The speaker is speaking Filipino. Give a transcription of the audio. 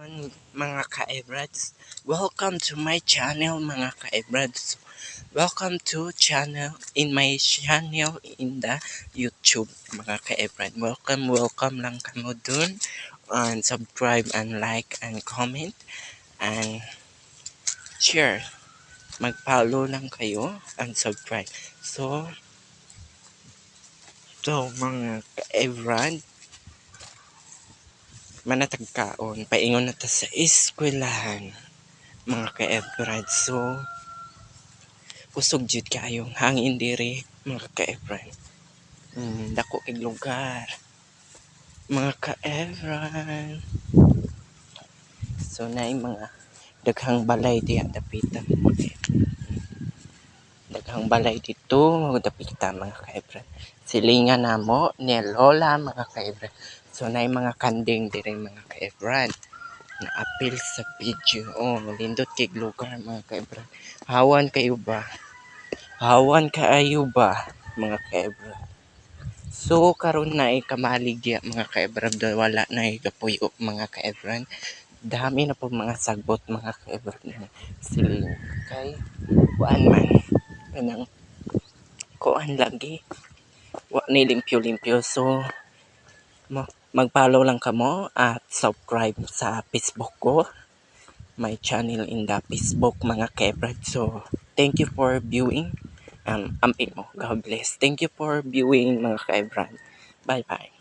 afternoon mga ka-ebrads. Welcome to my channel mga ka-ebrads. Welcome to my channel in the YouTube mga ka-ebrad. Welcome lang kamo dun. And subscribe and like and comment and share. Mag-follow lang kayo and subscribe. So mga ka-ebrad, manatagkaon, paingon na ta sa eskwelahan, mga ka-ebrad. So, kusog jud kayong hangin diri, mga ka-ebrad. Dako kay lugar, mga ka-ebrad. So, naay mga daghang balay diya dapitan. Daghang balay dito, dapitan mga ka-ebrad. Silingan namo ni Lola, mga ka-ebrad. So, naay mga kanding diri, mga ka-ebrad. Na-apil sa video. Malindot kay lugar mga ka-ebrad. Hawan kayo ba? Hawan kaayo ba mga ka-ebrad? So karon na kamaligya mga ka-ebrad, wala na gapuyo mga ka-ebrad. Dami na po mga sagbot mga ka-ebrad. Siling kay kuan man kanang kuan lagi. Wa ni limpyo-limpyo. So mag-follow lang kamo at subscribe sa Facebook ko. My channel in the Facebook mga ka-ebrad. So thank you for viewing. Amping mo. God bless. Thank you for viewing mga ka-ebrad. Bye bye.